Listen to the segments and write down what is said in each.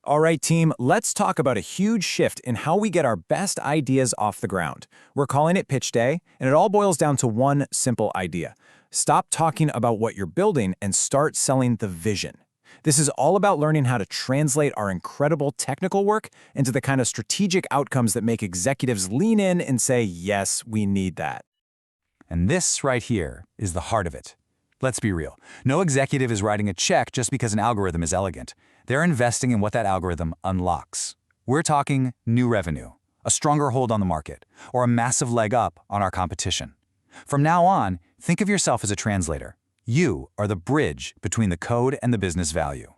All right, team, let's talk about a huge shift in how we get our best ideas off the ground. We're calling it Pitch Day, and it all boils down to one simple idea. Stop talking about what you're building and start selling the vision. This is all about learning how to translate our incredible technical work into the kind of strategic outcomes that make executives lean in and say, yes, we need that. And this right here is the heart of it. Let's be real. No executive is writing a check just because an algorithm is elegant. They're investing in what that algorithm unlocks. We're talking new revenue, a stronger hold on the market, or a massive leg up on our competition. From now on, think of yourself as a translator. You are the bridge between the code and the business value.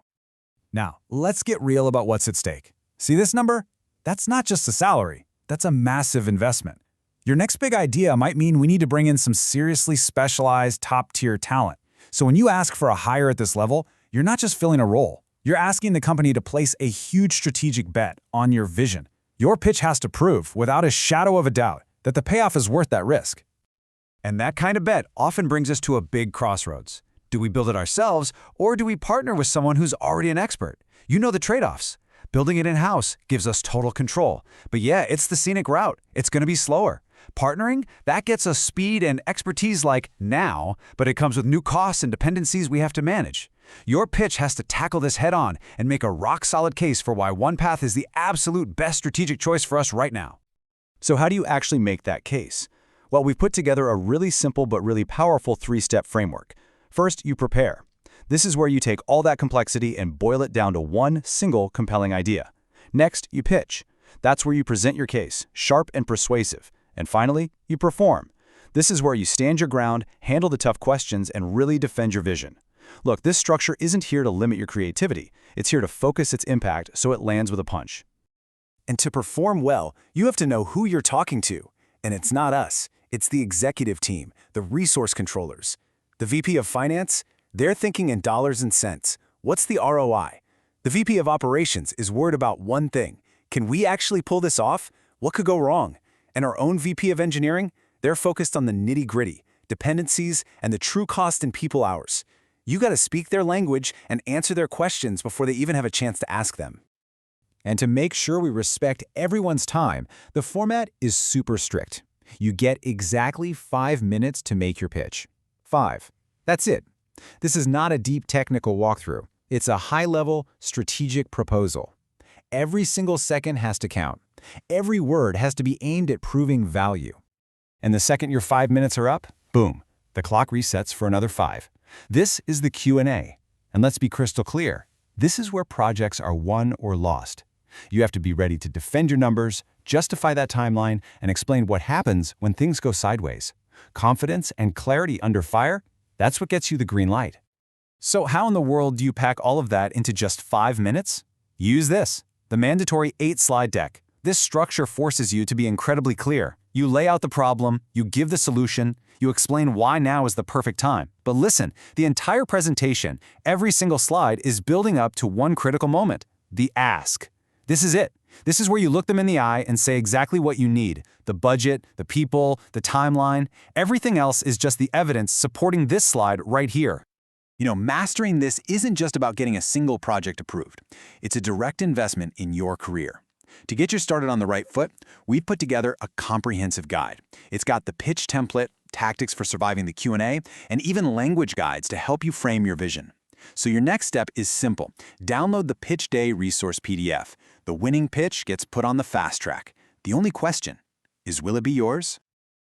Now, let's get real about what's at stake. See this number? That's not just a salary. That's a massive investment. Your next big idea might mean we need to bring in some seriously specialized, top-tier talent. So when you ask for a hire at this level, you're not just filling a role. You're asking the company to place a huge strategic bet on your vision. Your pitch has to prove, without a shadow of a doubt, that the payoff is worth that risk. And that kind of bet often brings us to a big crossroads. Do we build it ourselves, or do we partner with someone who's already an expert? You know the trade-offs. Building it in-house gives us total control. But yeah, it's the scenic route. It's going to be slower. Partnering, that gets us speed and expertise like now, but it comes with new costs and dependencies we have to manage. Your pitch has to tackle this head-on and make a rock-solid case for why OnePath is the absolute best strategic choice for us right now. So how do you actually make that case? Well, we've put together a really simple but really powerful three-step framework. First, you prepare. This is where you take all that complexity and boil it down to one single compelling idea. Next, you pitch. That's where you present your case, sharp and persuasive. And finally, you perform. This is where you stand your ground, handle the tough questions, and really defend your vision. Look, this structure isn't here to limit your creativity. It's here to focus its impact so it lands with a punch. And to perform well, you have to know who you're talking to. And it's not us. It's the executive team, the resource controllers. The VP of Finance, they're thinking in dollars and cents. What's the ROI? The VP of Operations is worried about one thing. Can we actually pull this off? What could go wrong? And our own VP of Engineering, they're focused on the nitty-gritty, dependencies, and the true cost in people hours. You got to speak their language and answer their questions before they even have a chance to ask them. And to make sure we respect everyone's time, the format is super strict. You get exactly 5 minutes to make your pitch. 5. That's it. This is not a deep technical walkthrough. It's a high-level, strategic proposal. Every single second has to count. Every word has to be aimed at proving value. And the second your 5 minutes are up, boom, the clock resets for another 5. This is the Q&A. And let's be crystal clear, this is where projects are won or lost. You have to be ready to defend your numbers, justify that timeline, and explain what happens when things go sideways. Confidence and clarity under fire, that's what gets you the green light. So how in the world do you pack all of that into just 5 minutes? Use this, the mandatory 8-slide deck. This structure forces you to be incredibly clear. You lay out the problem, you give the solution, you explain why now is the perfect time. But listen, the entire presentation, every single slide is building up to one critical moment, the ask. This is it. This is where you look them in the eye and say exactly what you need. The budget, the people, the timeline. Everything else is just the evidence supporting this slide right here. You know, mastering this isn't just about getting a single project approved. It's a direct investment in your career. To get you started on the right foot, we've put together a comprehensive guide. It's got the pitch template, tactics for surviving the Q&A, and even language guides to help you frame your vision. So your next step is simple. Download the Pitch Day Resource PDF. The winning pitch gets put on the fast track. The only question is, will it be yours?